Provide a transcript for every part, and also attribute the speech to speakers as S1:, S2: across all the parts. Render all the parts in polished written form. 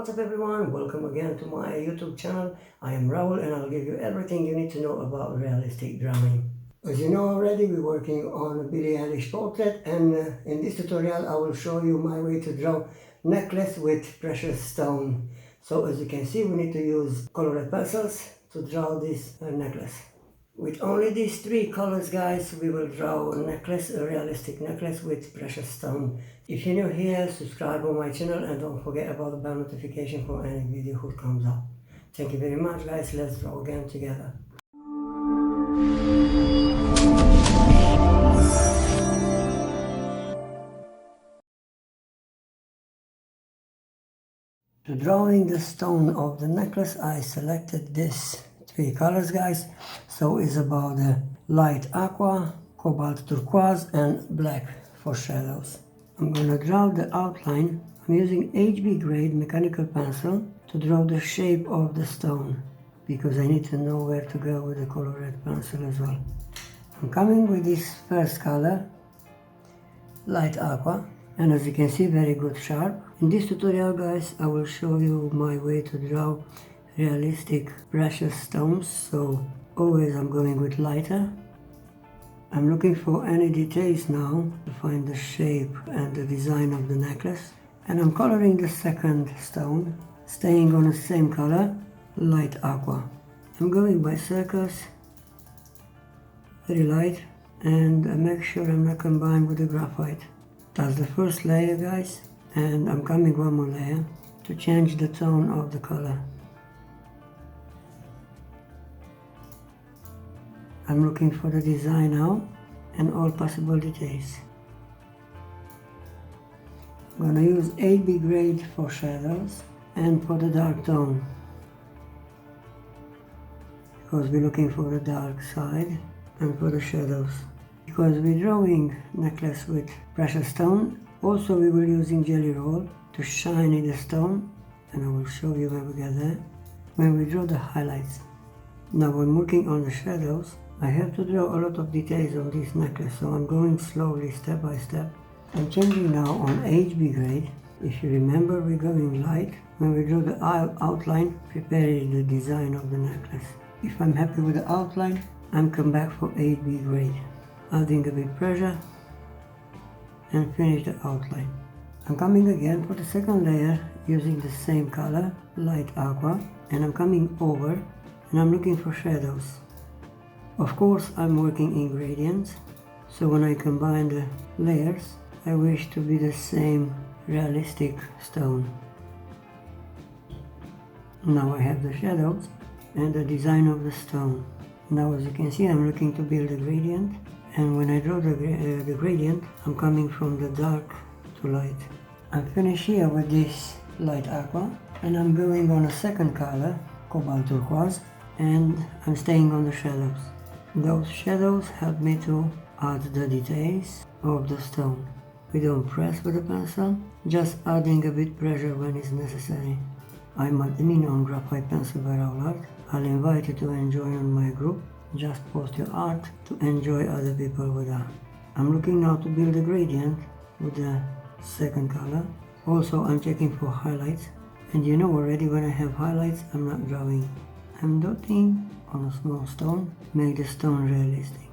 S1: What's up everyone, welcome again to my YouTube channel. I am Raul and I'll give you everything you need to know about realistic drawing. As you know already, we're working on a Billie Eilish portrait, and in this tutorial I will show you my way to draw necklace with precious stone. So as you can see, we need to use colored pencils to draw this necklace. With only these three colors, guys, we will draw a necklace, a realistic necklace with precious stone. If you're new here, subscribe on my channel and don't forget about the bell notification for any video who comes up. Thank you very much, guys. Let's draw again together. To drawing the stone of the necklace, I selected this three colors, guys. So it's about the light aqua, cobalt turquoise and black for shadows. I'm gonna draw the outline. I'm using HB grade mechanical pencil to draw the shape of the stone, because I need to know where to go with the colored pencil as well. I'm coming with this first color, light aqua, and as you can see, very good sharp. In this tutorial, guys, I will show you my way to draw realistic precious stones, so always I'm going with lighter. I'm looking for any details now to find the shape and the design of the necklace, and I'm coloring the second stone, staying on the same color, light aqua. I'm going by circles, very light, and I make sure I'm not combined with the graphite. That's the first layer, guys, and I'm coming one more layer to change the tone of the color. I'm looking for the design now and all possible details. I'm gonna use 8B grade for shadows and for the dark tone, because we're looking for the dark side, and for the shadows. Because we're drawing necklace with precious stone, also we will using jelly roll to shine in the stone, and I will show you when we get there, when we draw the highlights. Now when working on the shadows, I have to draw a lot of details on this necklace, so I'm going slowly, step by step. I'm changing now on HB grade. If you remember, we're going light. When we draw the outline, preparing the design of the necklace. If I'm happy with the outline, I'm come back for 8B grade, adding a bit pressure and finish the outline. I'm coming again for the second layer using the same color, light aqua, and I'm coming over and I'm looking for shadows. Of course, I'm working in gradients, so when I combine the layers, I wish to be the same realistic stone. Now I have the shadows and the design of the stone. Now as you can see, I'm looking to build a gradient, and when I draw the gradient, I'm coming from the dark to light. I'm finished here with this light aqua, and I'm going on a second color, cobalt turquoise, and I'm staying on the shadows. Those shadows help me to add the details of the stone. We don't press with the pencil, just adding a bit pressure when it's necessary. I'm admin on Graphite Pencil by Raul. I'll invite you to enjoy on my group. Just post your art to enjoy other people with art. I'm looking now to build a gradient with the second color. Also, I'm checking for highlights, and you know already when I have highlights, I'm not drawing. I'm dotting on a small stone, make the stone realistic.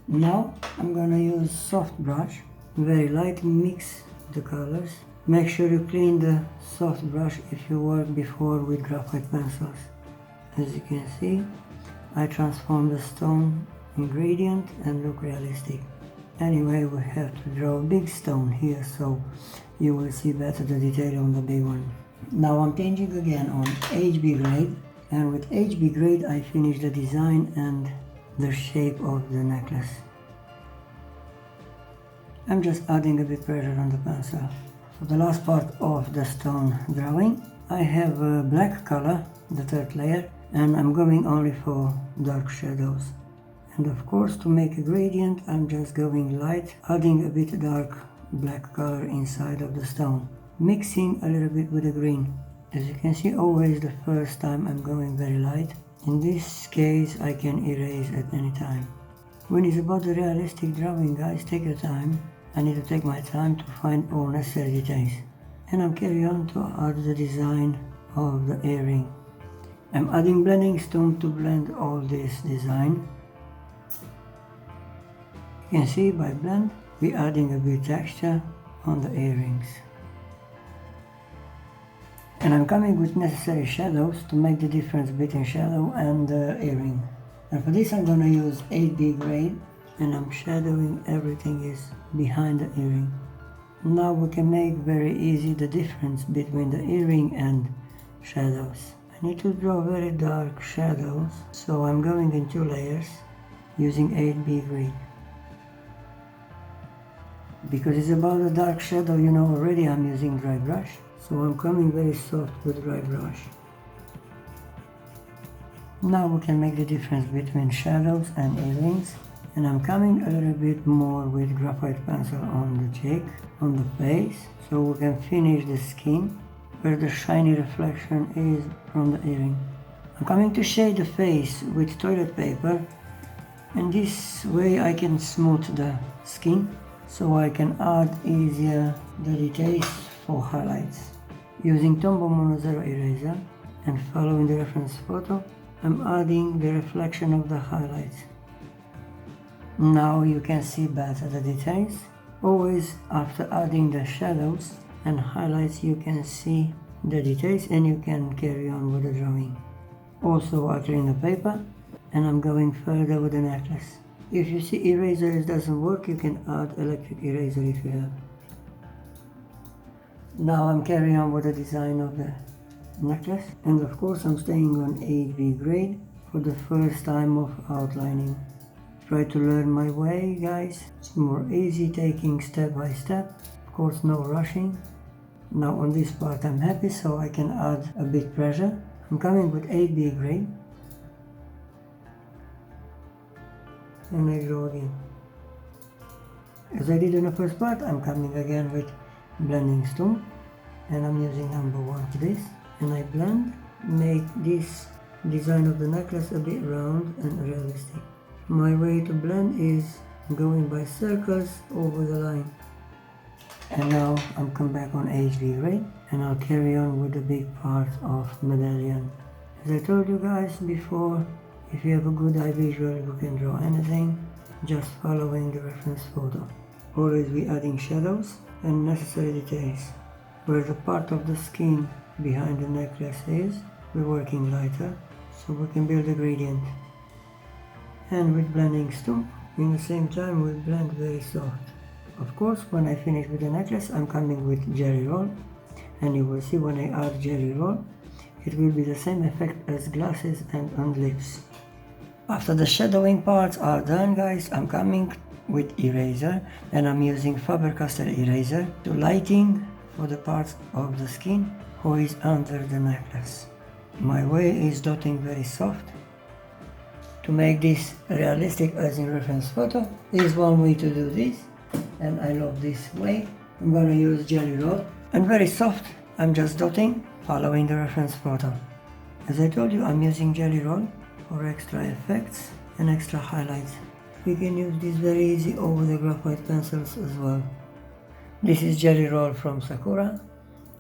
S1: Now I'm gonna use soft brush, very light, mix the colors. Make sure you clean the soft brush if you work before with graphite pencils. As you can see, I transform the stone in gradient and look realistic. Anyway, we have to draw a big stone here, so you will see better the detail on the big one. Now I'm changing again on HB grade, and with HB grade I finish the design and the shape of the necklace. I'm just adding a bit pressure on the pencil. For the last part of the stone drawing, I have a black color, the third layer, and I'm going only for dark shadows. And of course, to make a gradient, I'm just going light, adding a bit dark black color inside of the stone, mixing a little bit with the green. As you can see, always the first time I'm going very light. In this case, I can erase at any time. When it's about the realistic drawing, guys, take your time. I need to take my time to find all necessary details. and I'm carrying on to add the design of the earring. I'm adding blending stump to blend all this design. You can see by blend, we're adding a bit texture on the earrings. And I'm coming with necessary shadows to make the difference between shadow and the earring. And for this I'm gonna use 8B grade, and I'm shadowing everything is behind the earring. Now we can make very easy the difference between the earring and shadows. I need to draw very dark shadows, so I'm going in 2 layers using 8B grade. Because it's about a dark shadow, you know already I'm using dry brush, so I'm coming very soft with dry brush. Now we can make the difference between shadows and earrings, and I'm coming a little bit more with graphite pencil on the cheek, on the face, so we can finish the skin where the shiny reflection is from the earring. I'm coming to shade the face with toilet paper, and this way I can smooth the skin, so I can add easier the details for highlights. Using Tombow Mono Zero eraser and following the reference photo, I'm adding the reflection of the highlights. Now you can see better the details. Always after adding the shadows and highlights you can see the details and you can carry on with the drawing. Also I clean the paper and I'm going further with the necklace. If you see eraser doesn't work, you can add electric eraser if you have. Now I'm carrying on with the design of the necklace, and of course I'm staying on 8B grade for the first time of outlining. Try to learn my way, guys. It's more easy taking step by step. Of course no rushing. Now on this part I'm happy, so I can add a bit pressure. I'm coming with 8B grade. And I draw again. As I did in the first part, I'm coming again with blending stump, and I'm using number 1 for this, and I blend, make this design of the necklace a bit round and realistic. My way to blend is going by circles over the line. And now I'm come back on HB grade, and I'll carry on with the big part of medallion. As I told you guys before, if you have a good eye visual, you can draw anything, just following the reference photo. Always be adding shadows and necessary details. Where the part of the skin behind the necklace is, we're working lighter, so we can build a gradient. And with blending stump, in the same time we blend very soft. Of course, when I finish with the necklace, I'm coming with jelly roll, and you will see when I add jelly roll, it will be the same effect as glasses and on lips. After the shadowing parts are done, guys, I'm coming with eraser, and I'm using Faber Castell eraser to lighting for the parts of the skin who is under the necklace. My way is dotting very soft. To make this realistic as in reference photo, is one way to do this, and I love this way. I'm gonna use jelly roll, and very soft, I'm just dotting, following the reference photo. As I told you, I'm using jelly roll for extra effects and extra highlights. We can use this very easy over the graphite pencils as well. This is jelly roll from Sakura,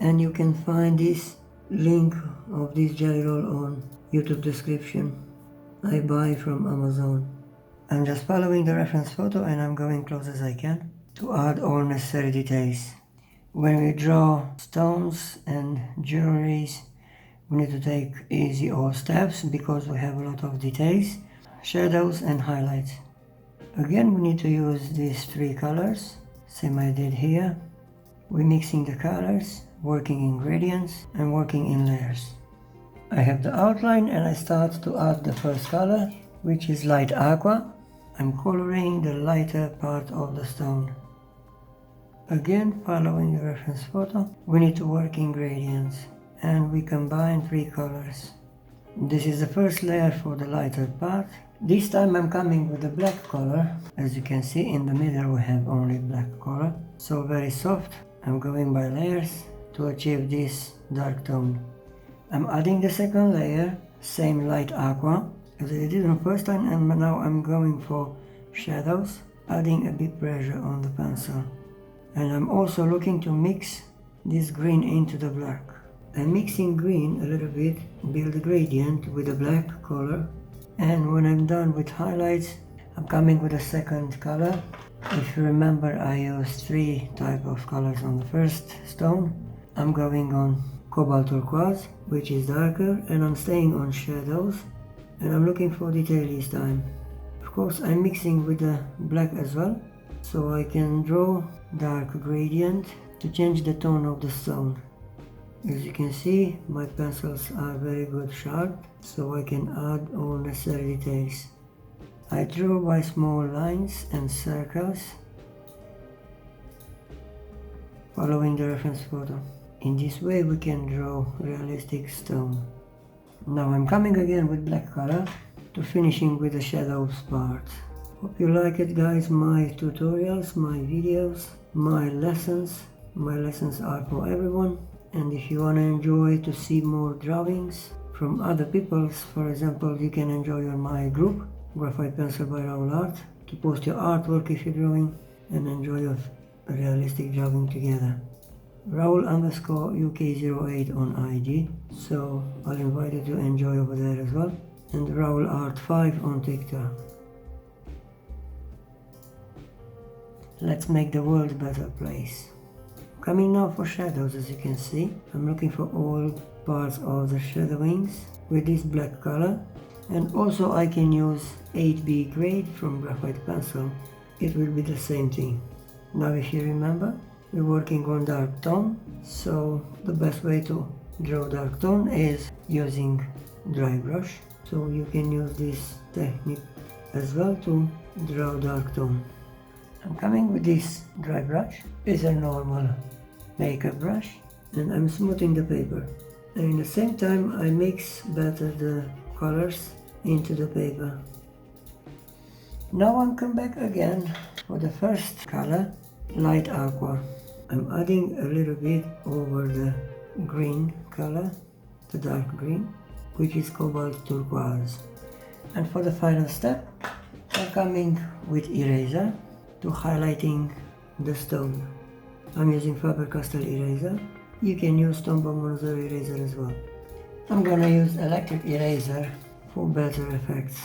S1: and you can find this link of this jelly roll on YouTube description. I buy from Amazon. I'm just following the reference photo, and I'm going close as I can to add all necessary details. When we draw stones and jewelries, we need to take easy all steps because we have a lot of details, shadows and highlights. Again, we need to use these 3 colors, same I did here. We're mixing the colors, working in gradients and working in layers. I have the outline, and I start to add the first color, which is light aqua. I'm coloring the lighter part of the stone. Again, following the reference photo, we need to work in gradients, and we combine 3 colors. This is the first layer for the lighter part. This time I'm coming with the black color. As you can see, in the middle we have only black color, so very soft. I'm going by layers to achieve this dark tone. I'm adding the second layer, same light aqua as I did the first time, and now I'm going for shadows, adding a bit pressure on the pencil. And I'm also looking to mix this green into the black. I'm mixing green a little bit, build a gradient with a black color, and when I'm done with highlights, I'm coming with a second color. If you remember, I used 3 types of colors on the first stone. I'm going on cobalt turquoise, which is darker, and I'm staying on shadows, and I'm looking for detail this time. Of course, I'm mixing with the black as well, so I can draw dark gradient to change the tone of the stone. As you can see, my pencils are very good sharp, so I can add all necessary details. I draw by small lines and circles, following the reference photo. In this way we can draw realistic stone. Now I'm coming again with black color to finishing with the shadows part. Hope you like it, guys, my tutorials, my videos, my lessons. My lessons are for everyone, and if you want to enjoy to see more drawings from other people's, for example, you can enjoy on my group, Graphite Pencil by Raul Art, to post your artwork if you're drawing and enjoy a realistic drawing together. Raul_UK08 on IG, so I'll invite you to enjoy over there as well, and Raul Art 5 on TikTok. Let's make the world a better place. Coming now for shadows. As you can see, I'm looking for all parts of the shadowings with this black color, and also I can use 8B grade from Graphite Pencil. It will be the same thing. Now if you remember, we're working on dark tone, so the best way to draw dark tone is using dry brush, so you can use this technique as well to draw dark tone. I'm coming with this dry brush. It's a normal makeup brush, and I'm smoothing the paper, and at the same time I mix better the colors into the paper. Now I'm come back again for the first color, light aqua. I'm adding a little bit over the green color, the dark green, which is cobalt turquoise. And for the final step, I'm coming with eraser to highlighting the stone. I'm using Faber Castell eraser. You can use Tombow Mono Zero eraser as well. I'm gonna use electric eraser for better effects.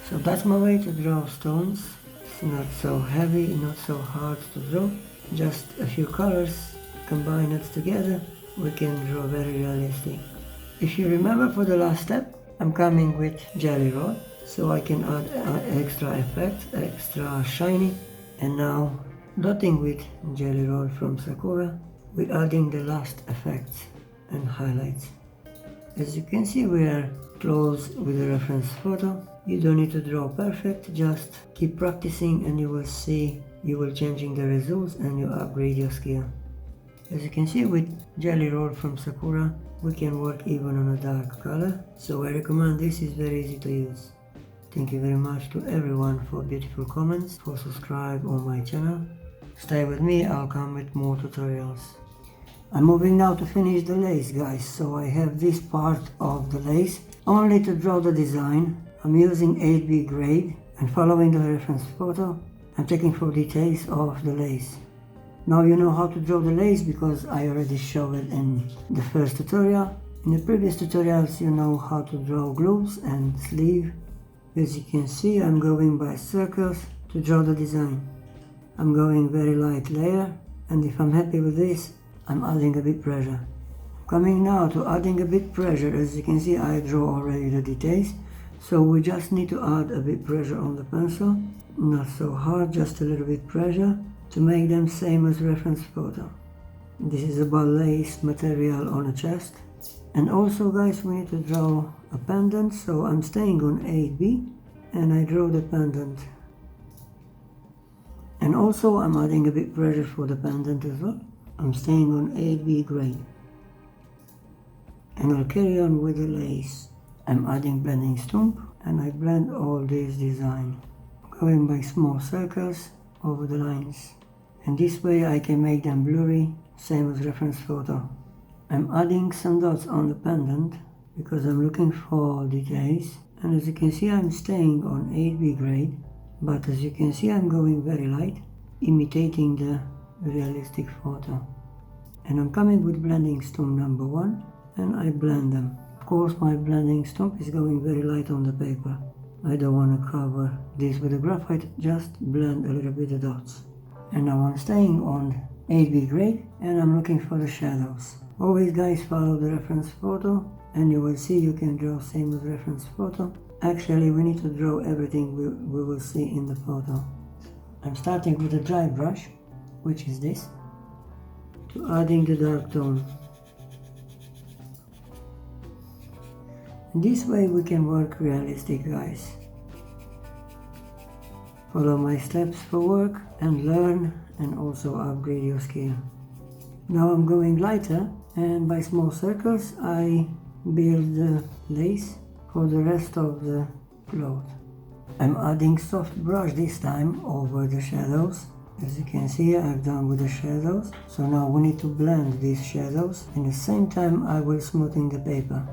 S1: So that's my way to draw stones. It's not so heavy, not so hard to draw. Just a few colors, combine it together, we can draw very realistic. If you remember, for the last step, I'm coming with jelly roll, so I can add extra effect, extra shiny. And now, dotting with jelly roll from Sakura, we're adding the last effects and highlights. As you can see, we are close with the reference photo. You don't need to draw perfect, just keep practicing and you will see you will changing the results and you upgrade your skill. As you can see, with jelly roll from Sakura, we can work even on a dark color, so I recommend this, is very easy to use. Thank you very much to everyone for beautiful comments, for subscribe on my channel. Stay with me, I'll come with more tutorials. I'm moving now to finish the lace, guys, so I have this part of the lace. Only to draw the design, I'm using 8B grade and following the reference photo, I'm checking for details of the lace. Now you know how to draw the lace because I already showed it in the first tutorial. In the previous tutorials you know how to draw gloves and sleeve. As you can see, I'm going by circles to draw the design. I'm going very light layer, and if I'm happy with this, I'm adding a bit pressure. Coming now to adding a bit pressure. As you can see, I draw already the details, so we just need to add a bit pressure on the pencil. Not so hard, just a little bit pressure to make them same as reference photo. This is about lace material on a chest. And also, guys, we need to draw a pendant, so I'm staying on 8B and I draw the pendant. And also I'm adding a bit pressure for the pendant as well. I'm staying on 8B grade. And I'll carry on with the lace. I'm adding blending stump and I blend all this design. going by small circles over the lines. And this way I can make them blurry, same as reference photo. I'm adding some dots on the pendant because I'm looking for details, and as you can see I'm staying on 8B grade, but as you can see I'm going very light, imitating the realistic photo. And I'm coming with blending stump number 1 and I blend them. Of course my blending stump is going very light on the paper. I don't want to cover this with the graphite, just blend a little bit of dots. And now I'm staying on 8B grade and I'm looking for the shadows. Always guys follow the reference photo and you will see you can draw same as reference photo. Actually we need to draw everything we will see in the photo. I'm starting with a dry brush, which is this, to adding the dark tone. This way we can work realistic guys. Follow my steps for work and learn and also upgrade your skill. Now I'm going lighter and by small circles I build the lace for the rest of the cloth. I'm adding soft brush this time over the shadows. As you can see I've done with the shadows. So now we need to blend these shadows. In the same time I will smoothing the paper.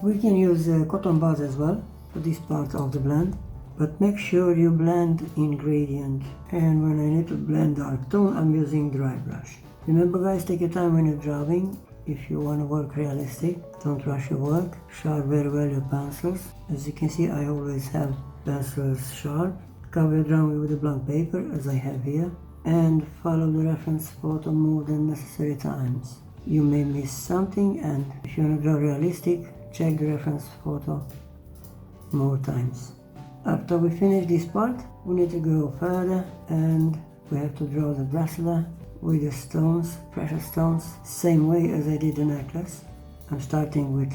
S1: We can use cotton buds as well for this part of the blend. But make sure you blend in gradient. And when I need to blend dark tone I'm using dry brush. Remember guys, take your time when you're drawing. If you want to work realistic, don't rush your work. Sharp very well your pencils. As you can see I always have pencils sharp. Cover your drawing with a blank paper as I have here. And follow the reference photo more than necessary times. You may miss something, and if you want to draw realistic, check the reference photo more times. After we finish this part, we need to go further and we have to draw the bracelet with the stones, precious stones, same way as I did the necklace. I'm starting with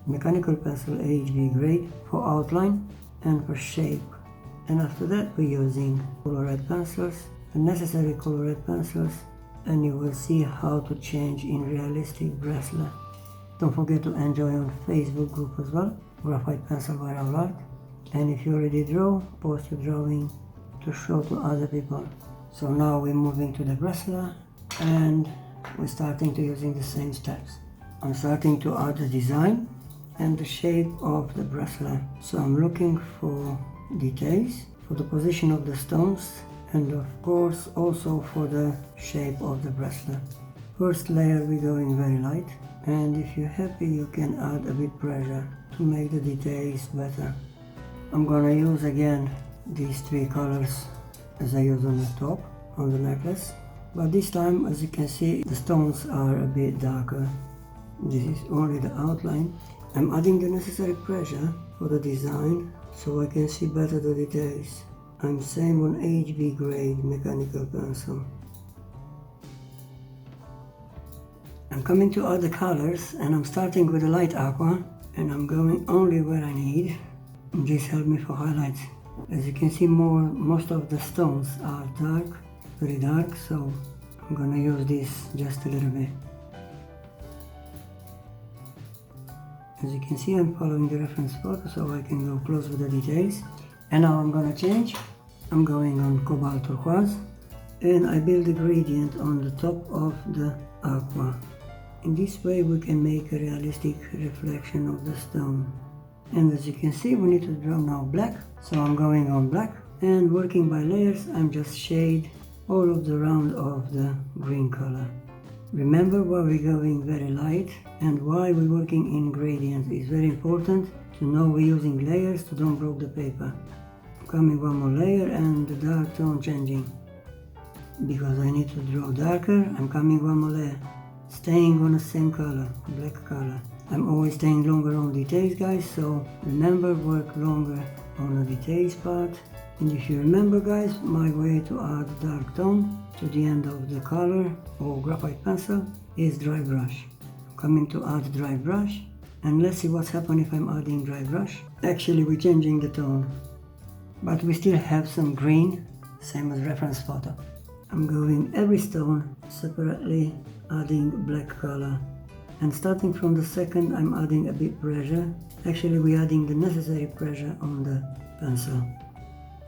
S1: mechanical pencil HB grade for outline and for shape. And after that we're using colored pencils, the necessary colored pencils, and you will see how to change in realistic bracelet. Don't forget to enjoy on Facebook group as well, Graphite Pencil by Raul. And if you already draw, post your drawing to show to other people. So now we're moving to the bracelet and we're starting to using the same steps. I'm starting to add the design and the shape of the bracelet. So I'm looking for details, for the position of the stones, and of course also for the shape of the bracelet. First layer we're going very light, and if you're happy you can add a bit pressure to make the details better. I'm gonna use again these 3 colors as I use on the top on the necklace, but this time as you can see the stones are a bit darker. This is only the outline. I'm adding the necessary pressure for the design so I can see better the details. I'm same on HB grade mechanical pencil. I'm coming to add the colors and I'm starting with a light aqua and I'm going only where I need. This helped me for highlights. As you can see most of the stones are dark, very dark, so I'm gonna use this just a little bit. As you can see I'm following the reference photo so I can go close with the details. And now I'm gonna change. I'm going on cobalt turquoise and I build a gradient on the top of the aqua. In this way we can make a realistic reflection of the stone. And as you can see we need to draw now black, so I'm going on black and working by layers I'm just shade all of the round of the green color. Remember why we're going very light and why we're working in gradient is very important to know we're using layers to don't break the paper. I'm coming one more layer and the dark tone changing. Because I need to draw darker, I'm coming one more layer. Staying on the same color, black color. I'm always staying longer on details guys, so remember work longer on the details part. And if you remember guys, my way to add dark tone to the end of the color or graphite pencil is dry brush. I'm coming to add dry brush and let's see what's happening if I'm adding dry brush. Actually we're changing the tone, but we still have some green, same as reference photo. I'm going every stone separately, adding black color. And starting from the second I'm adding a bit pressure. Actually we're adding the necessary pressure on the pencil.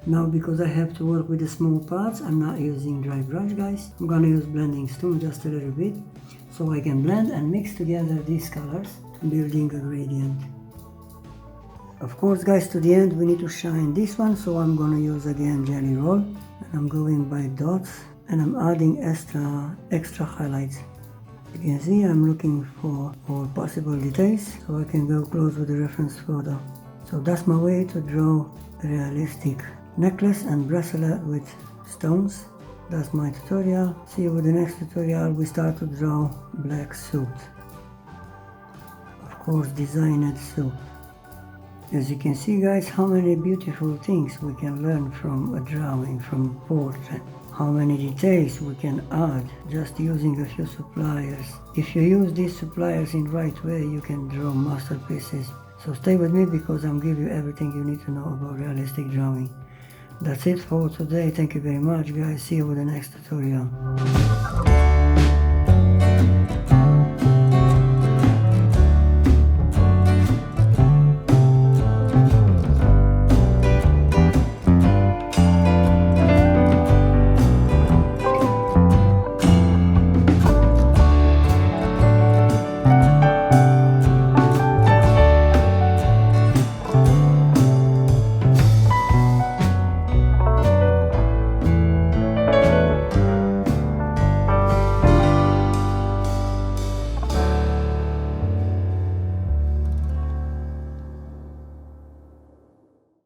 S1: Now because I have to work with the small parts, I'm not using dry brush, guys. I'm gonna use blending stone just a little bit, so I can blend and mix together these colors, building a gradient. Of course, guys, to the end we need to shine this one, so I'm gonna use again Jelly Roll, and I'm going by dots, and I'm adding extra highlights. You can see I'm looking for all possible details, so I can go close with the reference photo. So that's my way to draw a realistic necklace and bracelet with stones. That's my tutorial. See you with the next tutorial. We start to draw black suit. Of course, designed suit. As you can see, guys, how many beautiful things we can learn from a drawing, from a portrait. How many details we can add just using a few suppliers. If you use these suppliers in the right way, you can draw masterpieces. So stay with me because I'm giving you everything you need to know about realistic drawing. That's it for today. Thank you very much, guys. See you with the next tutorial.